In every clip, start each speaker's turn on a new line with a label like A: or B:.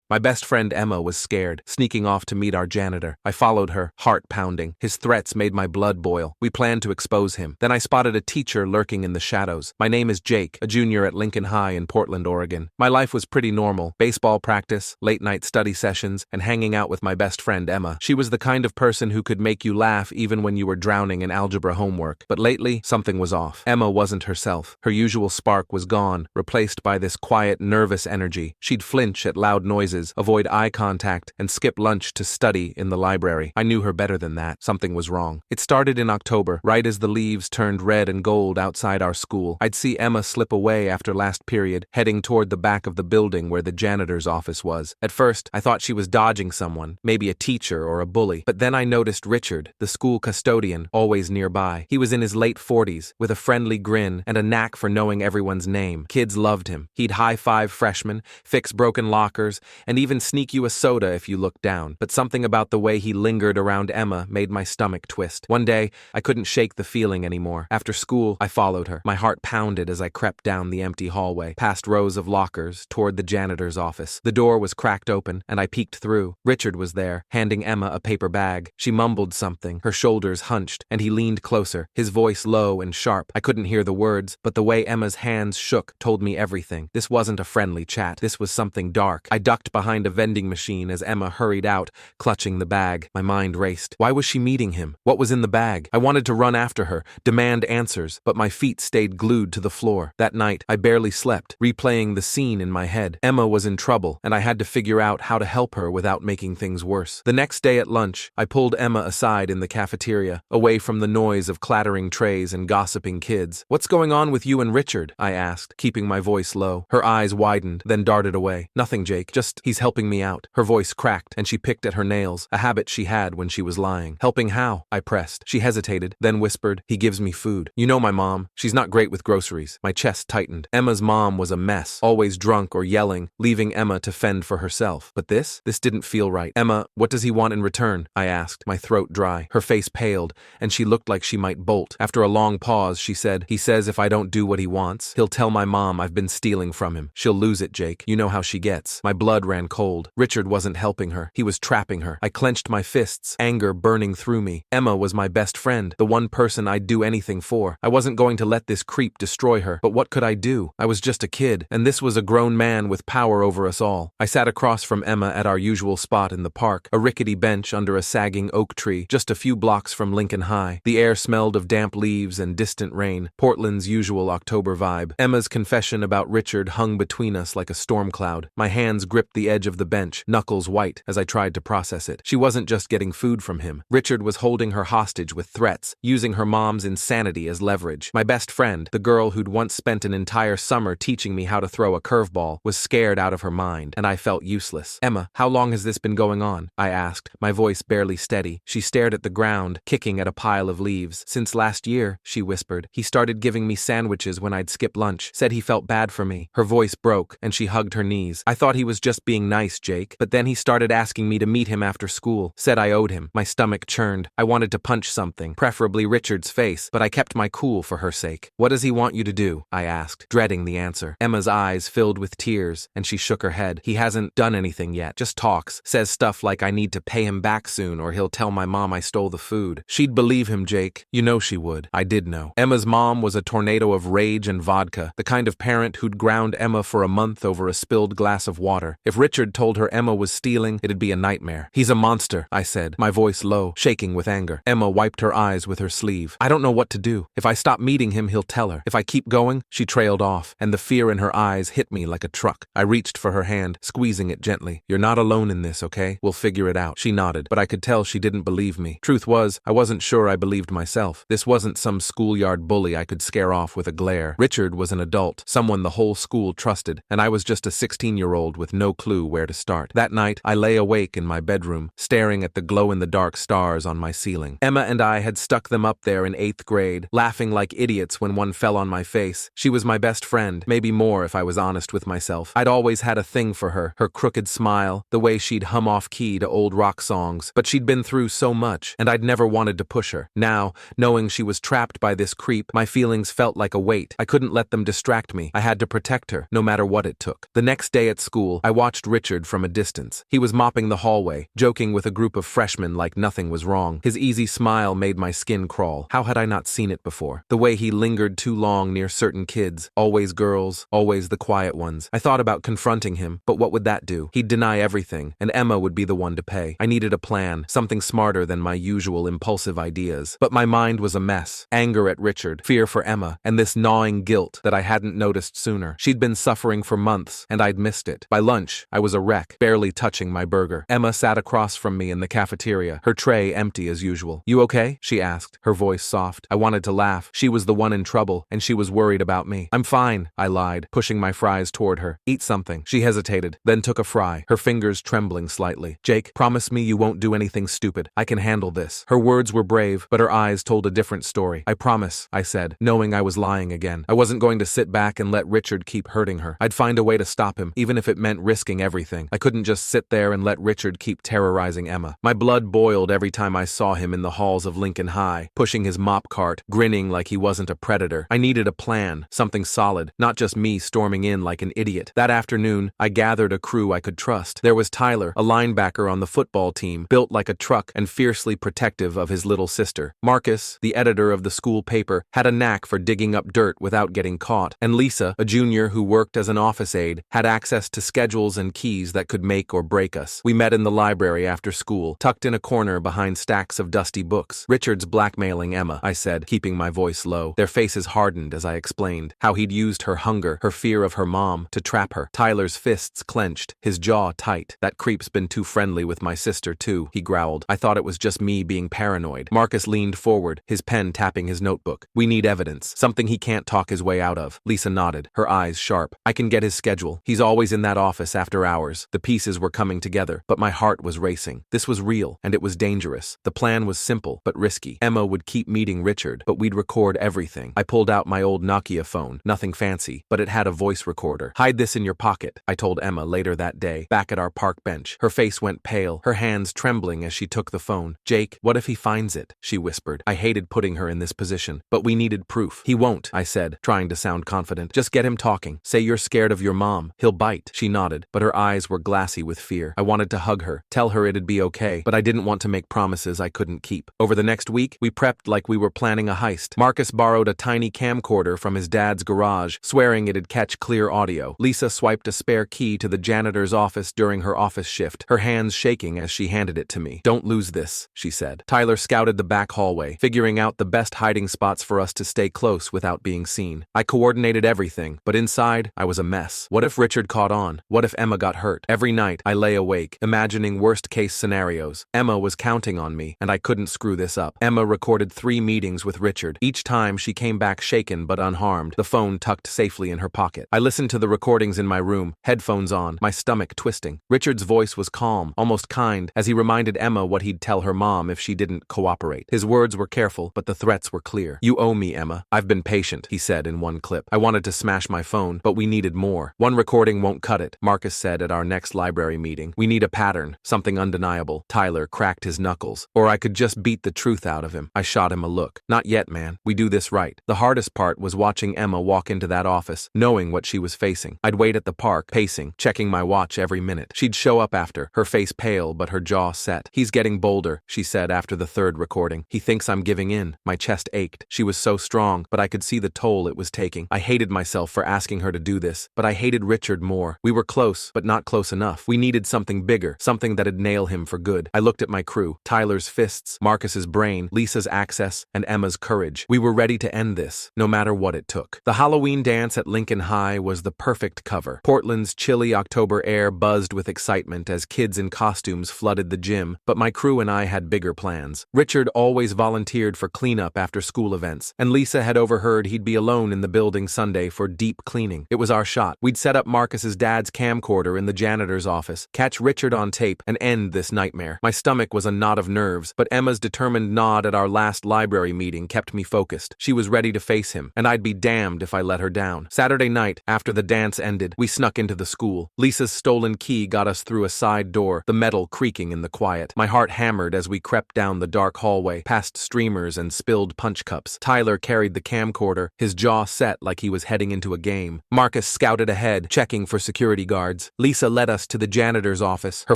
A: My best friend Emma was scared, sneaking off to meet our janitor. I followed her, heart pounding. His threats made my blood boil. We planned to expose him. Then I spotted a teacher lurking in the shadows. My name is Jake, a junior at Lincoln High in Portland, Oregon. My life was pretty normal. Baseball practice, late-night study sessions, and hanging out with my best friend Emma. She was the kind of person who could make you laugh even when you were drowning in algebra homework. But lately, something was off. Emma wasn't herself. Her usual spark was gone, replaced by this quiet, nervous energy. She'd flinch at loud noises, avoid eye contact, and skip lunch to study in the library. I knew her better than that. Something was wrong. It started in October, right as the leaves turned red and gold outside our school. I'd see Emma slip away after last period, heading toward the back of the building where the janitor's office was. At first, I thought she was dodging someone, maybe a teacher or a bully. But then I noticed Richard, the school custodian, always nearby. He was in his late 40s, with a friendly grin and a knack for knowing everyone's name. Kids loved him. He'd high-five freshmen, fix broken lockers, and even sneak you a soda if you looked down. But something about the way he lingered around Emma made my stomach twist. One day, I couldn't shake the feeling anymore. After school, I followed her. My heart pounded as I crept down the empty hallway, past rows of lockers, toward the janitor's office. The door was cracked open, and I peeked through. Richard was there, handing Emma a paper bag. She mumbled something, her shoulders hunched, and he leaned closer, his voice low and sharp. I couldn't hear the words, but the way Emma's hands shook told me everything. This wasn't a friendly chat. This was something dark. I ducked behind a vending machine as Emma hurried out, clutching the bag. My mind raced. Why was she meeting him? What was in the bag? I wanted to run after her, demand answers, but my feet stayed glued to the floor. That night, I barely slept, replaying the scene in my head. Emma was in trouble, and I had to figure out how to help her without making things worse. The next day at lunch, I pulled Emma aside in the cafeteria, away from the noise of clattering trays and gossiping kids. "What's going on with you and Richard?" I asked, keeping my voice low. Her eyes widened, then darted away. "Nothing, Jake. Just, he's helping me out." Her voice cracked, and she picked at her nails, a habit she had when she was lying. "Helping how?" I pressed. She hesitated, then whispered, "He gives me food. You know my mom. She's not great with groceries." My chest tightened. Emma's mom was a mess, always drunk or yelling, leaving Emma to fend for herself. But this didn't feel right. "Emma, what does he want in return?" I asked, my throat dry. Her face paled, and she looked like she might bolt. After a long pause, she said, "He says if I don't do what he wants, he'll tell my mom I've been stealing from him. She'll lose it, Jake. You know how she gets." My blood ran cold. Richard wasn't helping her. He was trapping her. I clenched my fists, anger burning through me. Emma was my best friend, the one person I'd do anything for. I wasn't going to let this creep destroy her, but what could I do? I was just a kid, and this was a grown man with power over us all. I sat across from Emma at our usual spot in the park, a rickety bench under a sagging oak tree, just a few blocks from Lincoln High. The air smelled of damp leaves and distant rain, Portland's usual October vibe. Emma's confession about Richard hung between us like a storm cloud. My hands gripped the edge of the bench, knuckles white, as I tried to process it. She wasn't just getting food from him. Richard was holding her hostage with threats, using her mom's insanity as leverage. My best friend, the girl who'd once spent an entire summer teaching me how to throw a curveball, was scared out of her mind, and I felt useless. "Emma, how long has this been going on?" I asked, my voice barely steady. She stared at the ground, kicking at a pile of leaves. "Since last year," she whispered. "He started giving me sandwiches when I'd skip lunch. Said he felt bad for me." Her voice broke, and she hugged her knees. "I thought he was just being nice, Jake. But then he started asking me to meet him after school. Said I owed him." My stomach churned. I wanted to punch something, preferably Richard's face, but I kept my cool for her sake. "What does he want you to do?" I asked, dreading the answer. Emma's eyes filled with tears, and she shook her head. "He hasn't done anything yet. Just talks. Says stuff like I need to pay him back soon or he'll tell my mom I stole the food." She'd believe him, Jake. You know she would. I did know. Emma's mom was a tornado of rage and vodka, the kind of parent who'd ground Emma for a month over a spilled glass of water. If Richard told her Emma was stealing, it'd be a nightmare. "He's a monster," I said, my voice low, shaking with anger. Emma wiped her eyes with her sleeve. "I don't know what to do. If I stop meeting him, he'll tell her. If I keep going," she trailed off, and the fear in her eyes hit me like a truck. I reached for her hand, squeezing it gently. "You're not alone in this, okay? We'll figure it out." She nodded, but I could tell she didn't believe me. Truth was, I wasn't sure I believed myself. This wasn't some schoolyard bully I could scare off with a glare. Richard was an adult, someone the whole school trusted, and I was just a 16-year-old with no clue where to start. That night, I lay awake in my bedroom, staring at the glow-in-the-dark stars on my ceiling. Emma and I had stuck them up there in 8th grade, laughing like idiots when one fell on my face. She was my best friend, maybe more if I was honest with myself. I'd always had a thing for her crooked smile, the way she'd hum off-key to old rock songs. But she'd been through so much, and I'd never wanted to push her. Now, knowing she was trapped by this creep, my feelings felt like a weight. I couldn't let them distract me. I had to protect her, no matter what it took. The next day at school, I watched watched Richard from a distance. He was mopping the hallway, joking with a group of freshmen like nothing was wrong. His easy smile made my skin crawl. How had I not seen it before? The way he lingered too long near certain kids, always girls, always the quiet ones. I thought about confronting him, but what would that do? He'd deny everything, and Emma would be the one to pay. I needed a plan, something smarter than my usual impulsive ideas. But my mind was a mess. Anger at Richard, fear for Emma, and this gnawing guilt that I hadn't noticed sooner. She'd been suffering for months, and I'd missed it. By lunch, I was a wreck, barely touching my burger. Emma sat across from me in the cafeteria, her tray empty as usual. "You okay?" she asked, her voice soft. I wanted to laugh. She was the one in trouble, and she was worried about me. "I'm fine," I lied, pushing my fries toward her. "Eat something." She hesitated, then took a fry, her fingers trembling slightly. "Jake, promise me you won't do anything stupid. I can handle this." Her words were brave, but her eyes told a different story. "I promise," I said, knowing I was lying again. I wasn't going to sit back and let Richard keep hurting her. I'd find a way to stop him, even if it meant risking everything. I couldn't just sit there and let Richard keep terrorizing Emma. My blood boiled every time I saw him in the halls of Lincoln High, pushing his mop cart, grinning like he wasn't a predator. I needed a plan, something solid, not just me storming in like an idiot. That afternoon, I gathered a crew I could trust. There was Tyler, a linebacker on the football team, built like a truck and fiercely protective of his little sister. Marcus, the editor of the school paper, had a knack for digging up dirt without getting caught. And Lisa, a junior who worked as an office aide, had access to schedules and keys that could make or break us. We met in the library after school, tucked in a corner behind stacks of dusty books. "Richard's blackmailing Emma," I said, keeping my voice low. Their faces hardened as I explained how he'd used her hunger, her fear of her mom, to trap her. Tyler's fists clenched, his jaw tight. "That creep's been too friendly with my sister too," he growled. I thought it was just me being paranoid. Marcus leaned forward, his pen tapping his notebook. "We need evidence, something he can't talk his way out of." Lisa nodded, her eyes sharp. "I can get his schedule. He's always in that office after hours." The pieces were coming together, but my heart was racing. This was real, and it was dangerous. The plan was simple, but risky. Emma would keep meeting Richard, but we'd record everything. I pulled out my old Nokia phone, nothing fancy, but it had a voice recorder. "Hide this in your pocket," I told Emma later that day, back at our park bench. Her face went pale, her hands trembling as she took the phone. "Jake, what if he finds it?" she whispered. I hated putting her in this position, but we needed proof. "He won't," I said, trying to sound confident. "Just get him talking. Say you're scared of your mom. He'll bite." She nodded, but her eyes were glassy with fear. I wanted to hug her, tell her it'd be okay, but I didn't want to make promises I couldn't keep. Over the next week, we prepped like we were planning a heist. Marcus borrowed a tiny camcorder from his dad's garage, swearing it'd catch clear audio. Lisa swiped a spare key to the janitor's office during her office shift, her hands shaking as she handed it to me. "Don't lose this," she said. Tyler scouted the back hallway, figuring out the best hiding spots for us to stay close without being seen. I coordinated everything, but inside, I was a mess. What if Richard caught on? What if Emma got hurt? Every night, I lay awake, imagining worst-case scenarios. Emma was counting on me, and I couldn't screw this up. Emma recorded 3 meetings with Richard. Each time, she came back shaken but unharmed, the phone tucked safely in her pocket. I listened to the recordings in my room, headphones on, my stomach twisting. Richard's voice was calm, almost kind, as he reminded Emma what he'd tell her mom if she didn't cooperate. His words were careful, but the threats were clear. "You owe me, Emma. I've been patient," he said in one clip. I wanted to smash my phone, but we needed more. "One recording won't cut it," Marcus said at our next library meeting. "We need a pattern, something undeniable." Tyler cracked his knuckles. "Or I could just beat the truth out of him." I shot him a look. "Not yet, man. We do this right." The hardest part was watching Emma walk into that office, knowing what she was facing. I'd wait at the park, pacing, checking my watch every minute. She'd show up after, her face pale but her jaw set. "He's getting bolder," she said after the 3rd recording. "He thinks I'm giving in." My chest ached. She was so strong, but I could see the toll it was taking. I hated myself for asking her to do this, but I hated Richard more. We were close, but not close enough. We needed something bigger, something that'd nail him for good. I looked at my crew, Tyler's fists, Marcus's brain, Lisa's access, and Emma's courage. We were ready to end this, no matter what it took. The Halloween dance at Lincoln High was the perfect cover. Portland's chilly October air buzzed with excitement as kids in costumes flooded the gym, but my crew and I had bigger plans. Richard always volunteered for cleanup after school events, and Lisa had overheard he'd be alone in the building Sunday for deep cleaning. It was our shot. We'd set up Marcus's dad's camcorder in the janitor's office, catch Richard on tape, and end this nightmare. My stomach was a knot of nerves, but Emma's determined nod at our last library meeting kept me focused. She was ready to face him, and I'd be damned if I let her down. Saturday night, after the dance ended, we snuck into the school. Lisa's stolen key got us through a side door, the metal creaking in the quiet. My heart hammered as we crept down the dark hallway, past streamers and spilled punch cups. Tyler carried the camcorder, his jaw set like he was heading into a game. Marcus scouted ahead, checking for security guards. words. Lisa led us to the janitor's office, her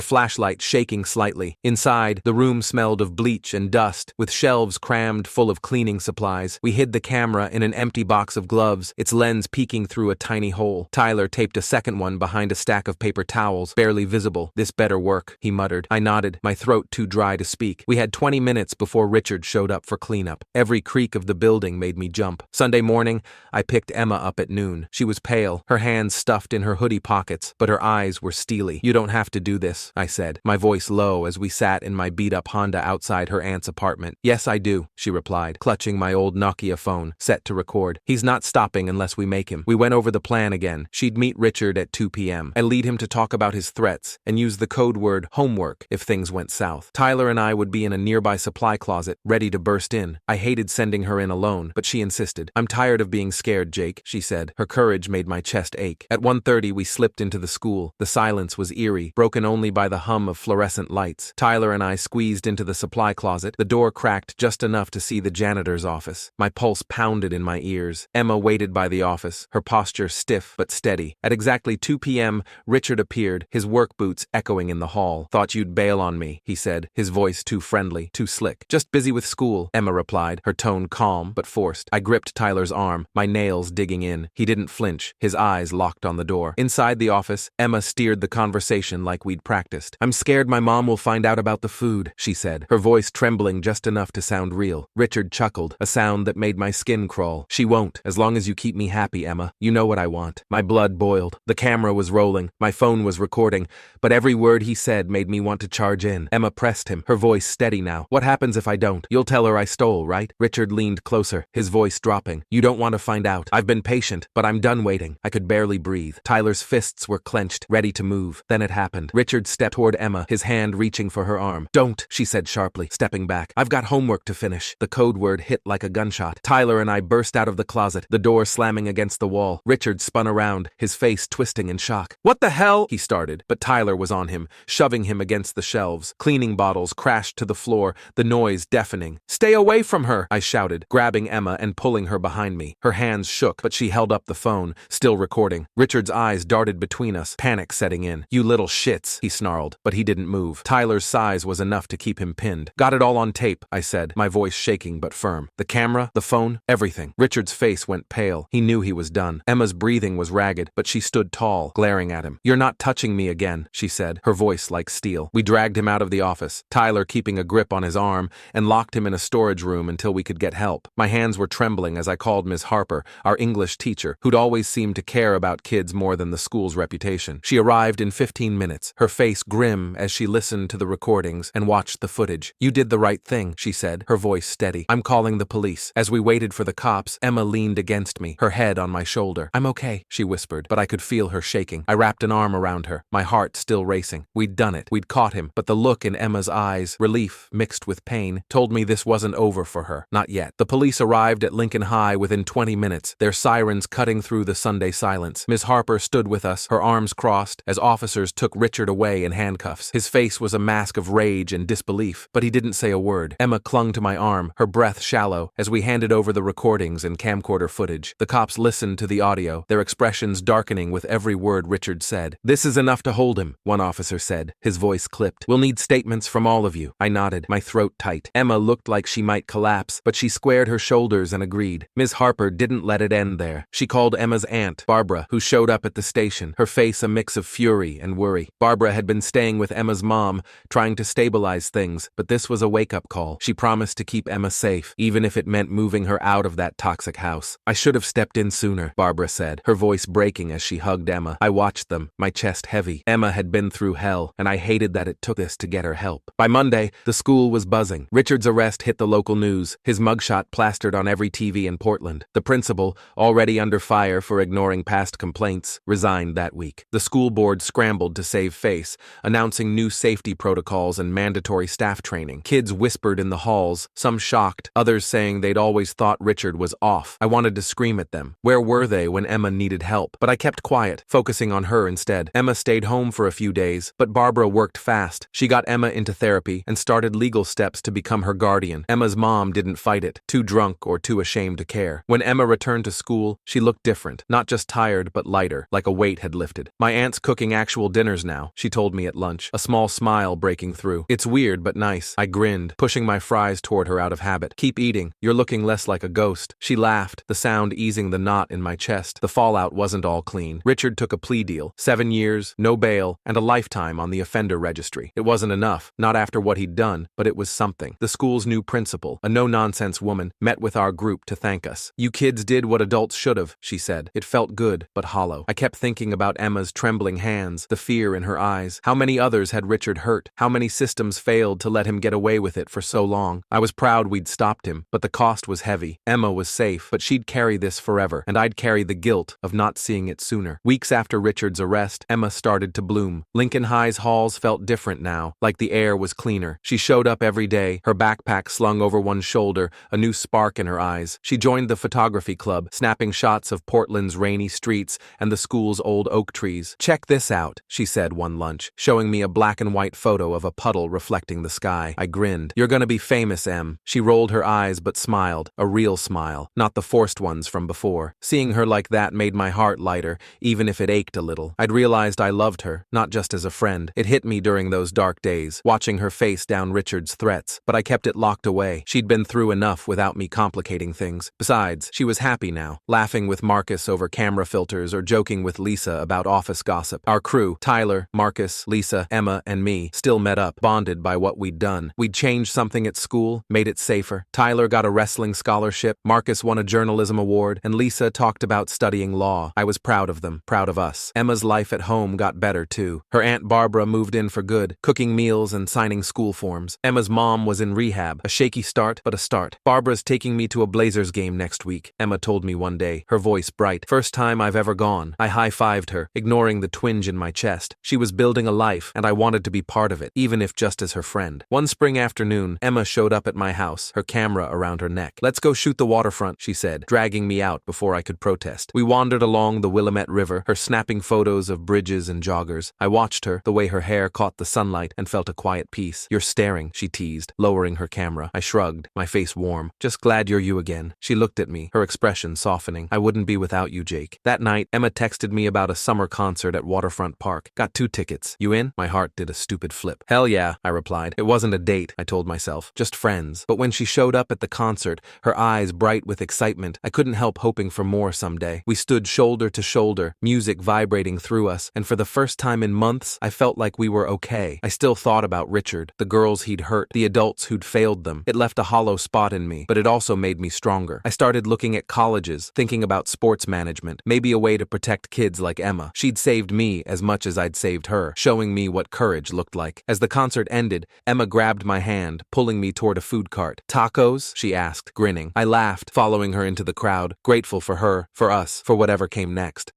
A: flashlight shaking slightly. Inside, the room smelled of bleach and dust, with shelves crammed full of cleaning supplies. We hid the camera in an empty box of gloves, its lens peeking through a tiny hole. Tyler taped a second one behind a stack of paper towels, barely visible. "This better work," he muttered. I nodded, my throat too dry to speak. We had 20 minutes before Richard showed up for cleanup. Every creak of the building made me jump. Sunday morning, I picked Emma up at noon. She was pale, her hands stuffed in her hoodie pockets, but her eyes were steely. "You don't have to do this," I said, my voice low as we sat in my beat-up Honda outside her aunt's apartment. "Yes, I do," she replied, clutching my old Nokia phone, set to record. "He's not stopping unless we make him." We went over the plan again. She'd meet Richard at 2 p.m. and lead him to talk about his threats and use the code word homework if things went south. Tyler and I would be in a nearby supply closet, ready to burst in. I hated sending her in alone, but she insisted. "I'm tired of being scared, Jake," she said. Her courage made my chest ache. At 1:30 we slipped into the school. The silence was eerie, broken only by the hum of fluorescent lights. Tyler and I squeezed into the supply closet. The door cracked just enough to see the janitor's office. My pulse pounded in my ears. Emma waited by the office, her posture stiff but steady. At exactly 2 p.m., Richard appeared, his work boots echoing in the hall. "Thought you'd bail on me," he said, his voice too friendly, too slick. "Just busy with school," Emma replied, her tone calm but forced. I gripped Tyler's arm, my nails digging in. He didn't flinch, his eyes locked on the door. Inside the office, Emma steered the conversation like we'd practiced. "I'm scared my mom will find out about the food," she said, her voice trembling just enough to sound real. Richard chuckled, a sound that made my skin crawl. "She won't, as long as you keep me happy, Emma. You know what I want." My blood boiled. The camera was rolling, my phone was recording, but every word he said made me want to charge in. Emma pressed him, her voice steady now. "What happens if I don't? You'll tell her I stole, right?" Richard leaned closer, his voice dropping. "You don't want to find out. I've been patient, but I'm done waiting." I could barely breathe. Tyler's fists were clenched, ready to move. Then it happened. Richard stepped toward Emma, his hand reaching for her arm. "Don't," she said sharply, stepping back. "I've got homework to finish." The code word hit like a gunshot. Tyler and I burst out of the closet, the door slamming against the wall. Richard spun around, his face twisting in shock. "What the hell?" he started, but Tyler was on him, shoving him against the shelves. Cleaning bottles crashed to the floor, the noise deafening. "Stay away from her!" I shouted, grabbing Emma and pulling her behind me. Her hands shook, but she held up the phone, still recording. Richard's eyes darted between us, panic setting in. "You little shits," he snarled, but he didn't move. Tyler's size was enough to keep him pinned. "Got it all on tape," I said, my voice shaking but firm. "The camera, the phone, everything." Richard's face went pale. He knew he was done. Emma's breathing was ragged, but she stood tall, glaring at him. "You're not touching me again," she said, her voice like steel. We dragged him out of the office, Tyler keeping a grip on his arm, and locked him in a storage room until we could get help. My hands were trembling as I called Miss Harper, our English teacher, who'd always seemed to care about kids more than the school's reputation. She arrived in 15 minutes, her face grim as she listened to the recordings and watched the footage. "You did the right thing," she said, her voice steady. "I'm calling the police." As we waited for the cops, Emma leaned against me, her head on my shoulder. "I'm okay," she whispered, but I could feel her shaking. I wrapped an arm around her, my heart still racing. We'd done it. We'd caught him, but the look in Emma's eyes, relief mixed with pain, told me this wasn't over for her. Not yet. The police arrived at Lincoln High within 20 minutes, their sirens cutting through the Sunday silence. Miss Harper stood with us, her arms crossed, as officers took Richard away in handcuffs. His face was a mask of rage and disbelief, but he didn't say a word. Emma clung to my arm, her breath shallow, as we handed over the recordings and camcorder footage. The cops listened to the audio, their expressions darkening with every word Richard said. "This is enough to hold him," one officer said, his voice clipped. "We'll need statements from all of you." I nodded, my throat tight. Emma looked like she might collapse, but she squared her shoulders and agreed. Miss Harper didn't let it end there. She called Emma's aunt, Barbara, who showed up at the station, her face a mix of fury and worry. Barbara had been staying with Emma's mom, trying to stabilize things, but this was a wake-up call. She promised to keep Emma safe, even if it meant moving her out of that toxic house. "I should have stepped in sooner," Barbara said, her voice breaking as she hugged Emma. I watched them, my chest heavy. Emma had been through hell, and I hated that it took this to get her help. By Monday, the school was buzzing. Richard's arrest hit the local news, his mugshot plastered on every TV in Portland. The principal, already under fire for ignoring past complaints, resigned that week. The school board scrambled to save face, announcing new safety protocols and mandatory staff training. Kids whispered in the halls, some shocked, others saying they'd always thought Richard was off. I wanted to scream at them. Where were they when Emma needed help? But I kept quiet, focusing on her instead. Emma stayed home for a few days, but Barbara worked fast. She got Emma into therapy and started legal steps to become her guardian. Emma's mom didn't fight it, too drunk or too ashamed to care. When Emma returned to school, she looked different, not just tired but lighter, like a weight had lifted. My aunt's cooking actual dinners now, she told me at lunch, a small smile breaking through. It's weird but nice. I grinned, pushing my fries toward her out of habit. Keep eating. You're looking less like a ghost. She laughed, the sound easing the knot in my chest. The fallout wasn't all clean. Richard took a plea deal, 7 years, no bail, and a lifetime on the offender registry. It wasn't enough, not after what he'd done, but it was something. The school's new principal, a no-nonsense woman, met with our group to thank us. You kids did what adults should have, she said. It felt good, but hollow. I kept thinking about Emma's trembling hands, the fear in her eyes. How many others had Richard hurt? How many systems failed to let him get away with it for so long? I was proud we'd stopped him, but the cost was heavy. Emma was safe, but she'd carry this forever, and I'd carry the guilt of not seeing it sooner. Weeks after Richard's arrest, Emma started to bloom. Lincoln High's halls felt different now, like the air was cleaner. She showed up every day, her backpack slung over one shoulder, a new spark in her eyes. She joined the photography club, snapping shots of Portland's rainy streets and the school's old oak trees. Check this out, she said one lunch, showing me a black and white photo of a puddle reflecting the sky. I grinned. You're gonna be famous, Em. She rolled her eyes but smiled, a real smile, not the forced ones from before. Seeing her like that made my heart lighter, even if it ached a little. I'd realized I loved her, not just as a friend. It hit me during those dark days, watching her face down Richard's threats, but I kept it locked away. She'd been through enough without me complicating things. Besides, she was happy now, laughing with Marcus over camera filters or joking with Lisa about office gossip. Our crew, Tyler, Marcus, Lisa, Emma, and me, still met up, bonded by what we'd done. We'd changed something at school, made it safer. Tyler got a wrestling scholarship, Marcus won a journalism award, and Lisa talked about studying law. I was proud of them, proud of us. Emma's life at home got better too. Her Aunt Barbara moved in for good, cooking meals and signing school forms. Emma's mom was in rehab, a shaky start, but a start. Barbara's taking me to a Blazers game next week, Emma told me one day, her voice bright. First time I've ever gone. I high-fived her, ignoring the twinge in my chest. She was building a life, and I wanted to be part of it, even if just as her friend. One spring afternoon, Emma showed up at my house, her camera around her neck. Let's go shoot the waterfront, she said, dragging me out before I could protest. We wandered along the Willamette River, her snapping photos of bridges and joggers. I watched her, the way her hair caught the sunlight, and felt a quiet peace. You're staring, she teased, lowering her camera. I shrugged, my face warm. Just glad you're you again. She looked at me, her expression softening. I wouldn't be without you, Jake. That night, Emma texted me about a summer concert at Waterfront Park. Got 2 tickets. You in? My heart did a stupid flip. Hell yeah, I replied. It wasn't a date, I told myself. Just friends. But when she showed up at the concert, her eyes bright with excitement, I couldn't help hoping for more someday. We stood shoulder to shoulder, music vibrating through us, and for the first time in months, I felt like we were okay. I still thought about Richard, the girls he'd hurt, the adults who'd failed them. It left a hollow spot in me, but it also made me stronger. I started looking at colleges, thinking about sports management, maybe a way to protect kids like Emma. She'd saved me as much as I'd saved her, showing me what courage looked like. As the concert ended, Emma grabbed my hand, pulling me toward a food cart. Tacos? She asked, grinning. I laughed, following her into the crowd, grateful for her, for us, for whatever came next.